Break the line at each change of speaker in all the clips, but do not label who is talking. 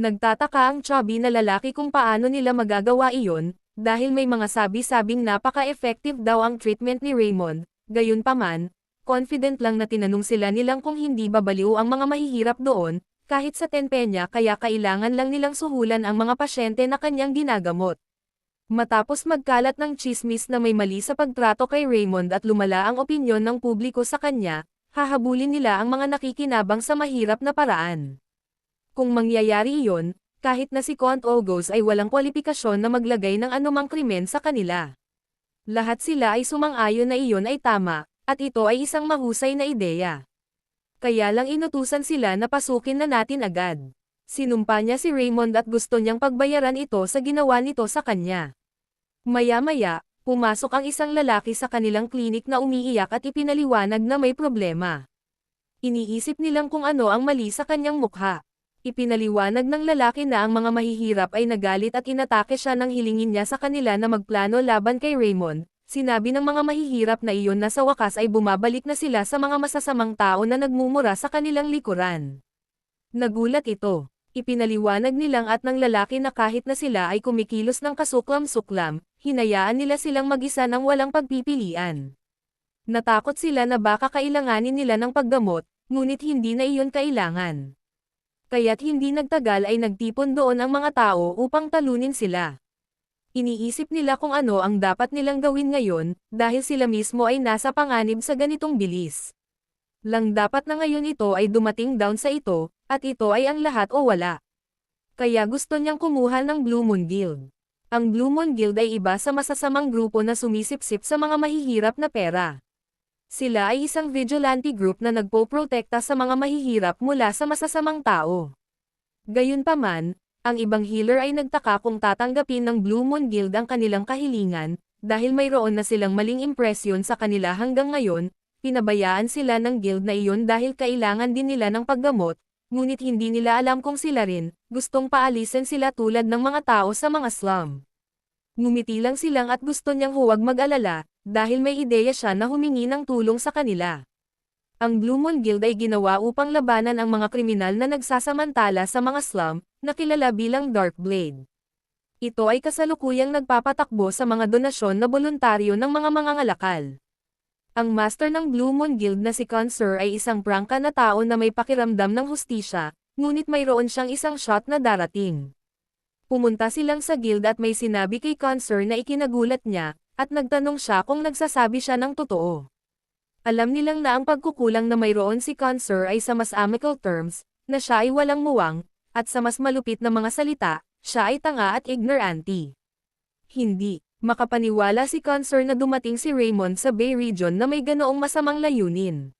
Nagtataka ang chubby na lalaki kung paano nila magagawa iyon, dahil may mga sabi-sabing napaka-effective daw ang treatment ni Raymond. Gayunpaman, confident lang na tinanong sila nilang kung hindi babaliw ang mga mahihirap doon, kahit sa tenpenya kaya kailangan lang nilang suhulan ang mga pasyente na kanyang ginagamot. Matapos magkalat ng tsismis na may mali sa pagtrato kay Raymond at lumala ang opinyon ng publiko sa kanya, hahabulin nila ang mga nakikinabang sa mahirap na paraan. Kung mangyayari iyon, kahit na si Count Olgos ay walang kwalifikasyon na maglagay ng anumang krimen sa kanila. Lahat sila ay sumang-ayon na iyon ay tama, at ito ay isang mahusay na ideya. Kaya lang inutusan sila na pasukin na natin agad. Sinumpa niya si Raymond at gusto niyang pagbayaran ito sa ginawa nito sa kanya. Maya-maya, pumasok ang isang lalaki sa kanilang klinik na umiiyak at ipinaliwanag na may problema. Iniisip nilang kung ano ang mali sa kanyang mukha. Ipinaliwanag ng lalaki na ang mga mahihirap ay nagalit at inatake siya nang hilingin niya sa kanila na magplano laban kay Raymond. Sinabi ng mga mahihirap na iyon na sa wakas ay bumabalik na sila sa mga masasamang tao na nagmumura sa kanilang likuran. Nagulat ito. Ipinaliwanag nilang at ng lalaki na kahit na sila ay kumikilos ng kasuklam-suklam, hinayaan nila silang mag-isa ng walang pagpipilian. Natakot sila na baka kailanganin nila ng paggamot, ngunit hindi na iyon kailangan. Kaya't hindi nagtagal ay nagtipon doon ang mga tao upang talunin sila. Iniisip nila kung ano ang dapat nilang gawin ngayon, dahil sila mismo ay nasa panganib sa ganitong bilis. Lang dapat na ngayon ito ay dumating down sa ito, at ito ay ang lahat o wala. Kaya gusto niyang kumuha ng Blue Moon Guild. Ang Blue Moon Guild ay iba sa masasamang grupo na sumisipsip sa mga mahihirap na pera. Sila ay isang vigilante group na nagpoprotekta sa mga mahihirap mula sa masasamang tao. Gayunpaman, ang ibang healer ay nagtaka kung tatanggapin ng Blue Moon Guild ang kanilang kahilingan, dahil mayroon na silang maling impresyon sa kanila hanggang ngayon, pinabayaan sila ng guild na iyon dahil kailangan din nila ng paggamot, ngunit hindi nila alam kung sila rin, gustong paalisin sila tulad ng mga tao sa mga slum. Ngumiti lang silang at gusto niyang huwag mag-alala, dahil may ideya siya na humingi ng tulong sa kanila. Ang Blue Moon Guild ay ginawa upang labanan ang mga kriminal na nagsasamantala sa mga slum, na kilala bilang Dark Blade. Ito ay kasalukuyang nagpapatakbo sa mga donasyon na voluntaryo ng mga mangangalakal. Ang master ng Blue Moon Guild na si Conser ay isang prangka na tao na may pakiramdam ng hustisya, ngunit mayroon siyang isang shot na darating. Pumunta silang sa guild at may sinabi kay Conser na ikinagulat niya, at nagtanong siya kung nagsasabi siya ng totoo. Alam nilang na ang pagkukulang na mayroon si Conser ay sa mas amicable terms, na siya ay walang muwang, at sa mas malupit na mga salita, siya ay tanga at ignorante. Hindi makapaniwala si Conser na dumating si Raymond sa Bay Region na may ganoong masamang layunin.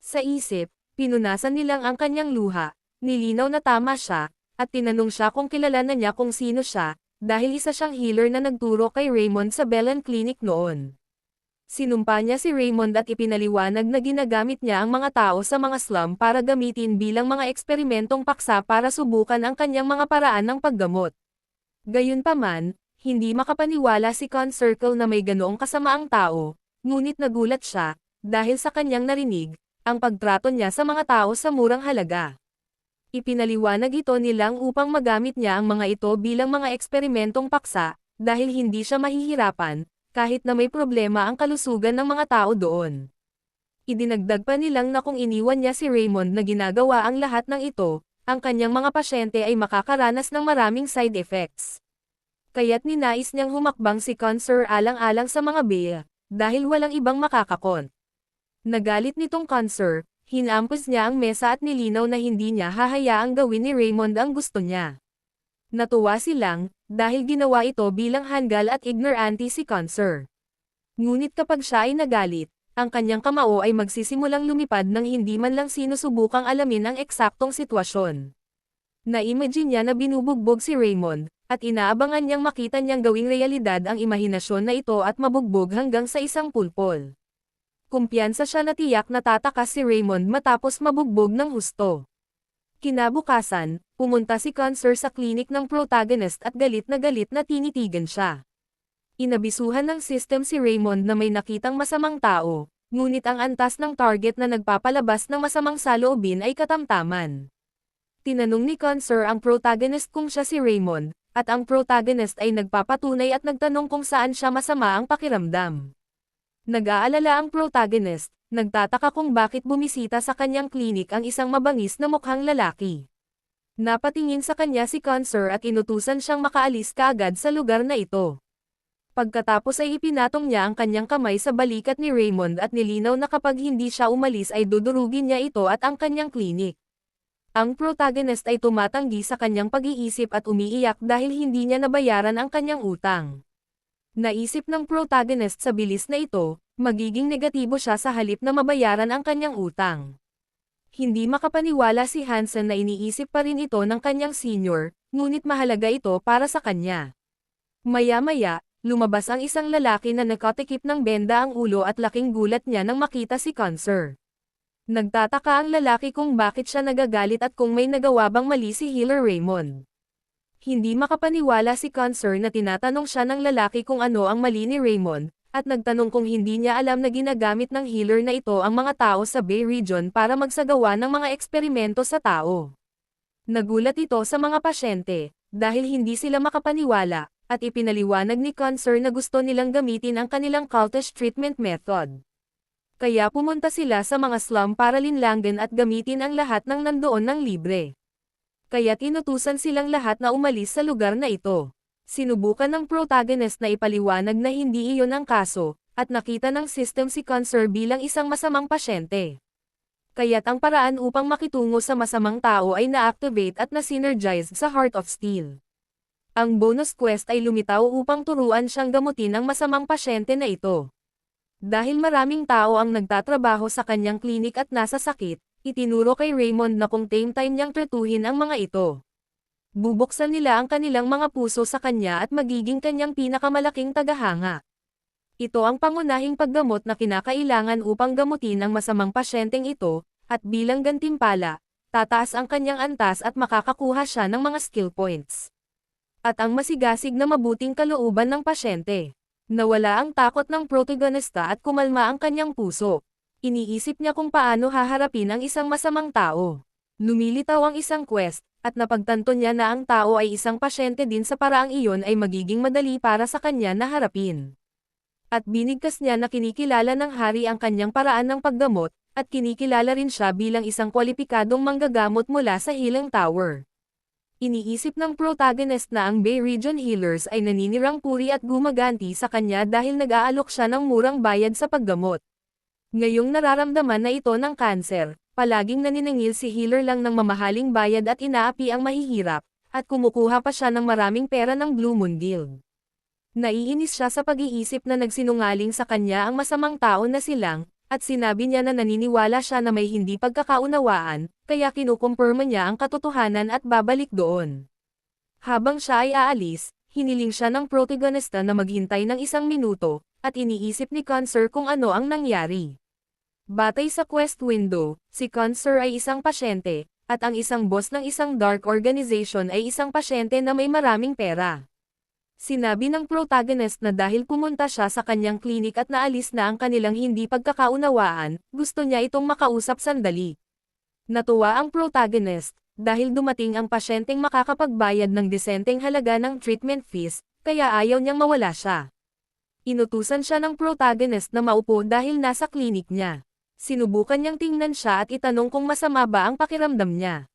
Sa isip, pinunasan nilang ang kanyang luha, nilinaw na tama siya, at tinanong siya kung kilala na niya kung sino siya, dahil isa siyang healer na nagturo kay Raymond sa Belen Clinic noon. Sinumpa niya si Raymond at ipinaliwanag na ginagamit niya ang mga tao sa mga slum para gamitin bilang mga eksperimentong paksa para subukan ang kanyang mga paraan ng paggamot. Gayunpaman, hindi makapaniwala si Concircle na may ganoong kasamaang tao, ngunit nagulat siya, dahil sa kanyang narinig, ang pagtrato niya sa mga tao sa murang halaga. Ipinaliwanag ito nilang upang magamit niya ang mga ito bilang mga eksperimentong paksa, dahil hindi siya mahihirapan, kahit na may problema ang kalusugan ng mga tao doon. Idinagdag pa nilang na kung iniwan niya si Raymond na ginagawa ang lahat ng ito, ang kanyang mga pasyente ay makakaranas ng maraming side effects. Kaya't ninais niyang humakbang si Conser alang-alang sa mga bea, dahil walang ibang makakakon. Nagalit nitong Conser, hinampos niya ang mesa at nilinaw na hindi niya hahayaang gawin ni Raymond ang gusto niya. Natuwa silang, dahil ginawa ito bilang hanggal at ignorante si Conser. Ngunit kapag siya ay nagalit, ang kanyang kamao ay magsisimulang lumipad nang hindi man lang sinusubukang alamin ang eksaktong sitwasyon. Na-imagine niya na binubugbog si Raymond, at inaabangan niyang makita niyang gawing realidad ang imahinasyon na ito at mabugbog hanggang sa isang pulpol. Kumpiyansa siya na tiyak na tatakas si Raymond matapos mabugbog ng husto. Kinabukasan, pumunta si Conser sa klinik ng protagonist at galit na tinitigan siya. Inabisuhan ng system si Raymond na may nakitang masamang tao, ngunit ang antas ng target na nagpapalabas ng masamang saloobin ay katamtaman. Tinanong ni Cancer ang protagonist kung siya si Raymond, at ang protagonist ay nagpapatunay at nagtanong kung saan siya masama ang pakiramdam. Nag-aalala ang protagonist, nagtataka kung bakit bumisita sa kanyang klinik ang isang mabangis na mukhang lalaki. Napatingin sa kanya si Cancer at inutusan siyang makaalis kaagad sa lugar na ito. Pagkatapos ay ipinatong niya ang kanyang kamay sa balikat ni Raymond at nilinaw na kapag hindi siya umalis ay dudurugin niya ito at ang kanyang klinik. Ang protagonist ay tumatanggi sa kanyang pag-iisip at umiiyak dahil hindi niya nabayaran ang kanyang utang. Naisip ng protagonist sa bilis na ito, magiging negatibo siya sa halip na mabayaran ang kanyang utang. Hindi makapaniwala si Hansen na iniisip pa rin ito ng kanyang senior, ngunit mahalaga ito para sa kanya. Maya-maya, lumabas ang isang lalaki na nakatikip ng benda ang ulo at laking gulat niya nang makita si Cancer. Nagtataka ang lalaki kung bakit siya nagagalit at kung may nagawa bang mali si Healer Raymond. Hindi makapaniwala si Cancer na tinatanong siya ng lalaki kung ano ang mali ni Raymond, at nagtanong kung hindi niya alam na ginagamit ng healer na ito ang mga tao sa Bay Region para magsagawa ng mga eksperimento sa tao. Nagulat ito sa mga pasyente, dahil hindi sila makapaniwala, at ipinaliwanag ni Cancer na gusto nilang gamitin ang kanilang cultish treatment method. Kaya pumunta sila sa mga slum para linlangan at gamitin ang lahat ng nandoon ng libre. Kaya't inutusan silang lahat na umalis sa lugar na ito. Sinubukan ng protagonist na ipaliwanag na hindi iyon ang kaso, at nakita ng system si Cancer bilang isang masamang pasyente. Kaya't ang paraan upang makitungo sa masamang tao ay na-activate at na-synergize sa Heart of Steel. Ang bonus quest ay lumitaw upang turuan siyang gamutin ang masamang pasyente na ito. Dahil maraming tao ang nagtatrabaho sa kanyang klinik at nasa sakit, itinuro kay Raymond na kung time niyang tretuhin ang mga ito. Bubuksan nila ang kanilang mga puso sa kanya at magiging kanyang pinakamalaking tagahanga. Ito ang pangunahing paggamot na kinakailangan upang gamutin ang masamang pasyenteng ito, at bilang gantimpala, tataas ang kanyang antas at makakakuha siya ng mga skill points. At ang masigasig na mabuting kalooban ng pasyente. Nawala ang takot ng protagonista at kumalma ang kanyang puso. Iniisip niya kung paano haharapin ang isang masamang tao. Lumilitaw ang isang quest, at napagtanto niya na ang tao ay isang pasyente din sa paraang iyon ay magiging madali para sa kanya na harapin. At binigkas niya na kinikilala ng hari ang kanyang paraan ng paggamot, at kinikilala rin siya bilang isang kwalipikadong manggagamot mula sa Healing Tower. Iniisip ng protagonist na ang Bay Region Healers ay naninirang puri at gumaganti sa kanya dahil nag-aalok siya ng murang bayad sa paggamot. Ngayong nararamdaman na ito ng cancer, palaging naniningil si healer lang ng mamahaling bayad at inaapi ang mahihirap, at kumukuha pa siya ng maraming pera ng Blue Moon Guild. Naiinis siya sa pag-iisip na nagsinungaling sa kanya ang masamang tao na silang, at sinabi niya na naniniwala siya na may hindi pagkakaunawaan, kaya kinukumpirma niya ang katotohanan at babalik doon. Habang siya ay aalis, hiniling siya ng protagonista na maghintay ng 1 minuto, at iniisip ni Cancer kung ano ang nangyari. Batay sa quest window, si Cancer ay isang pasyente, at ang isang boss ng isang dark organization ay isang pasyente na may maraming pera. Sinabi ng protagonist na dahil pumunta siya sa kanyang klinik at naalis na ang kanilang hindi pagkakaunawaan, gusto niya itong makausap sandali. Natuwa ang protagonist, dahil dumating ang pasyenteng makakapagbayad ng desenteng halaga ng treatment fees, kaya ayaw niyang mawala siya. Inutusan siya ng protagonist na maupo dahil nasa klinik niya. Sinubukan niyang tingnan siya at itanong kung masama ba ang pakiramdam niya.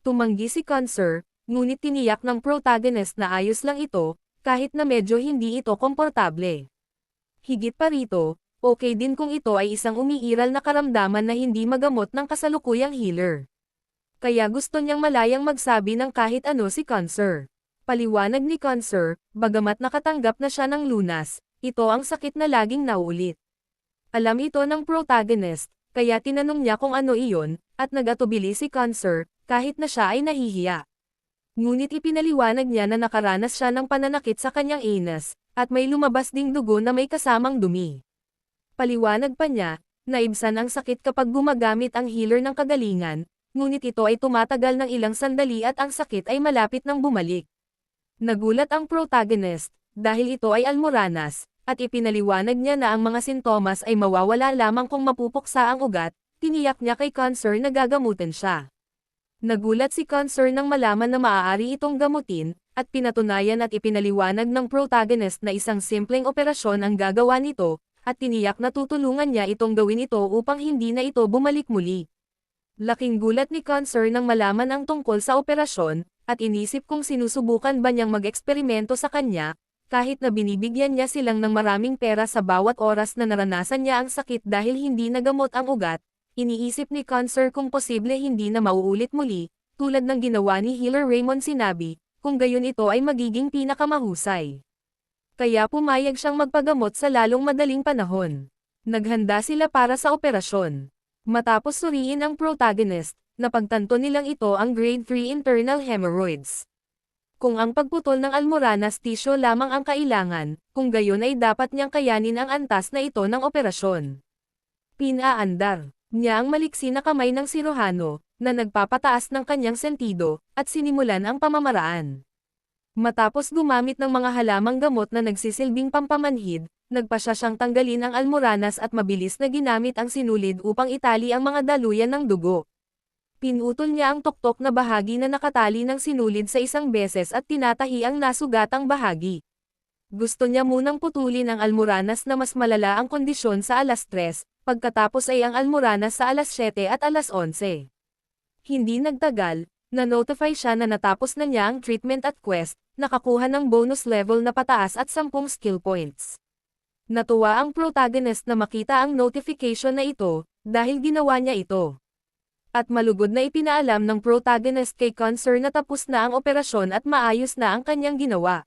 Tumanggi si Cancer, ngunit tiniyak ng protagonist na ayos lang ito, kahit na medyo hindi ito komportable. Higit pa rito, okay din kung ito ay isang umiiral na karamdaman na hindi magamot ng kasalukuyang healer. Kaya gusto niyang malayang magsabi ng kahit ano si Cancer. Paliwanag ni Cancer, bagamat nakatanggap na siya ng lunas, ito ang sakit na laging naulit. Alam ito ng protagonist, kaya tinanong niya kung ano iyon, at nag-atubili si Cancer, kahit na siya ay nahihiya. Ngunit ipinaliwanag niya na nakaranas siya ng pananakit sa kanyang anus, at may lumabas ding dugo na may kasamang dumi. Paliwanag pa niya, naibsan ang sakit kapag gumagamit ang healer ng kagalingan, ngunit ito ay tumatagal ng ilang sandali at ang sakit ay malapit nang bumalik. Nagulat ang protagonist, dahil ito ay almoranas, at ipinaliwanag niya na ang mga sintomas ay mawawala lamang kung mapupuksa ang ugat, tiniyak niya kay Cancer na gagamutin siya. Nagulat si Concern nang malaman na maaari itong gamutin, at pinatunayan at ipinaliwanag ng protagonist na isang simpleng operasyon ang gagawa nito, at tiniyak na tutulungan niya itong gawin ito upang hindi na ito bumalik muli. Laking gulat ni Concern nang malaman ang tungkol sa operasyon, at inisip kung sinusubukan ba niyang mag-eksperimento sa kanya, kahit na binibigyan niya silang ng maraming pera sa bawat oras na naranasan niya ang sakit dahil hindi nagamot ang ugat. Iniisip ni Concern kung posible hindi na mauulit muli, tulad ng ginawa ni Healer Raymond Sinabi, kung gayon ito ay magiging pinakamahusay. Kaya pumayag siyang magpagamot sa lalong madaling panahon. Naghanda sila para sa operasyon. Matapos suriin ang protagonist, napagtanto nilang ito ang grade 3 internal hemorrhoids. Kung ang pagputol ng almoranas tissue lamang ang kailangan, kung gayon ay dapat niyang kayanin ang antas na ito ng operasyon. Pinaandar niya ang maliksi na kamay ng sirohano, na nagpapataas ng kanyang sentido, at sinimulan ang pamamaraan. Matapos gumamit ng mga halamang gamot na nagsisilbing pampamanhid, nagpasya siyang tanggalin ang almoranas at mabilis na ginamit ang sinulid upang itali ang mga daluyan ng dugo. Pinutol niya ang tuktok na bahagi na nakatali ng sinulid sa isang beses at tinatahi ang nasugatang bahagi. Gusto niya munang putulin ang almoranas na mas malala ang kondisyon sa alas 3, pagkatapos ay ang almoranas sa alas 7 at alas 11. Hindi nagtagal, na-notify siya na natapos na niya ang treatment at quest, nakakuha ng bonus level na pataas at 10 skill points. Natuwa ang protagonist na makita ang notification na ito, dahil ginawa niya ito. At malugod na ipinaalam ng protagonist kay Concern na tapos na ang operasyon at maayos na ang kanyang ginawa.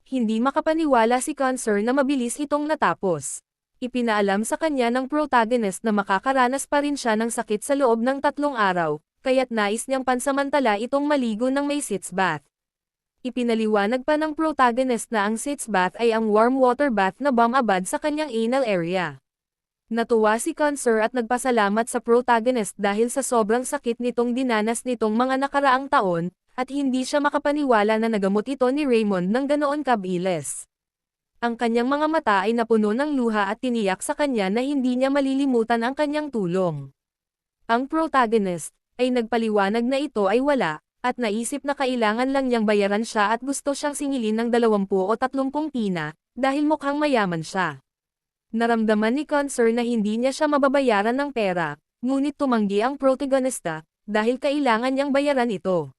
Hindi makapaniwala si Concern na mabilis itong natapos. Ipinaalam sa kanya ng protagonist na makakaranas pa rin siya ng sakit sa loob ng 3 araw, kaya't nais niyang pansamantala itong maligo ng may sitz bath. Ipinaliwanag pa ng protagonist na ang sitz bath ay ang warm water bath na bumabad sa kanyang anal area. Natuwa si Concern at nagpasalamat sa protagonist dahil sa sobrang sakit nitong dinanas nitong mga nakaraang taon, at hindi siya makapaniwala na nagamot ito ni Raymond ng ganoon kabilis. Ang kanyang mga mata ay napuno ng luha at tiniyak sa kanya na hindi niya malilimutan ang kanyang tulong. Ang protagonist ay nagpaliwanag na ito ay wala, at naisip na kailangan lang niyang bayaran siya at gusto siyang singilin ng 20 o 30 pina, dahil mukhang mayaman siya. Naramdaman ni Concern na hindi niya siya mababayaran ng pera, ngunit tumanggi ang protagonista, dahil kailangan niyang bayaran ito.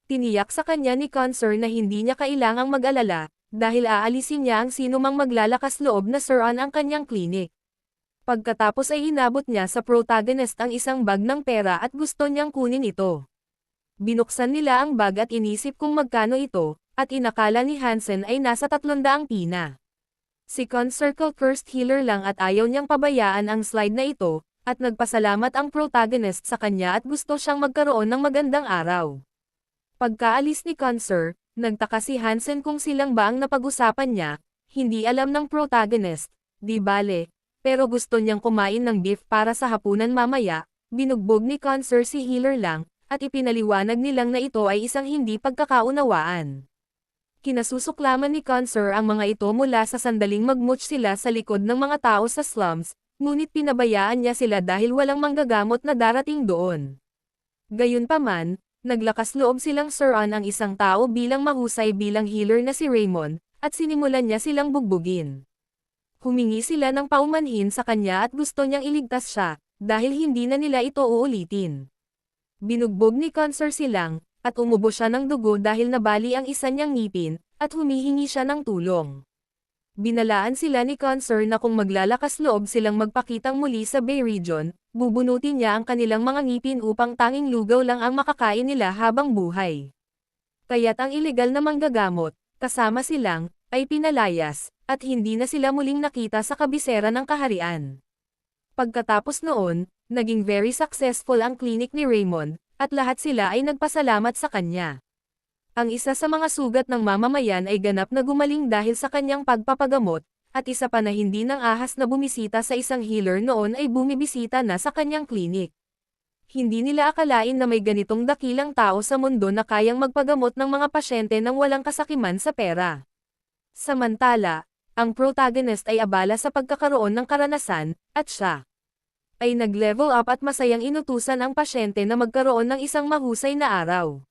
Tiniyak sa kanya ni Concern na hindi niya kailangang mag-alala, dahil aalisin niya ang sinumang maglalakas loob na suruan ang kanyang klinik. Pagkatapos ay inabot niya sa protagonist ang isang bag ng pera at gusto niyang kunin ito. Binuksan nila ang bag at inisip kung magkano ito, at inakala ni Hansen ay nasa 300 pina. Si Concircle First Healer lang at ayaw niyang pabayaan ang slide na ito, at nagpasalamat ang protagonist sa kanya at gusto siyang magkaroon ng magandang araw. Pagkaalis ni Concern, nagtaka si Hansen kung silang ba ang napag-usapan niya, hindi alam ng protagonist, di bale, pero gusto niyang kumain ng beef para sa hapunan mamaya, binugbog ni Concern si Healer lang, at ipinaliwanag nilang na ito ay isang hindi pagkakaunawaan. Kinasusuklaman ni Concern ang mga ito mula sa sandaling magmutch sila sa likod ng mga tao sa slums, ngunit pinabayaan niya sila dahil walang manggagamot na darating doon. Gayunpaman, naglakas loob silang suruan ang isang tao bilang mahusay bilang healer na si Raymond, at sinimulan niya silang bugbugin. Humingi sila ng paumanhin sa kanya at gusto niyang iligtas siya, dahil hindi na nila ito uulitin. Binugbog ni Concern silang, at umubo siya ng dugo dahil nabali ang isa niyang ngipin, at humihingi siya ng tulong. Binalaan sila ni Concern na kung maglalakas loob silang magpakitang muli sa Bay Region, bubunutin niya ang kanilang mga ngipin upang tanging lugaw lang ang makakain nila habang buhay. Kaya't ang ilegal na manggagamot, kasama silang, ay pinalayas, at hindi na sila muling nakita sa kabisera ng kaharian. Pagkatapos noon, naging very successful ang klinik ni Raymond, at lahat sila ay nagpasalamat sa kanya. Ang isa sa mga sugat ng mamamayan ay ganap na gumaling dahil sa kanyang pagpapagamot, at isa pa na hindi nang ahas na bumisita sa isang healer noon ay bumibisita na sa kanyang klinik. Hindi nila akalain na may ganitong dakilang tao sa mundo na kayang magpagamot ng mga pasyente nang walang kasakiman sa pera. Samantala, ang protagonist ay abala sa pagkakaroon ng karanasan, at siya ay nag-level up at masayang inutusan ang pasyente na magkaroon ng isang mahusay na araw.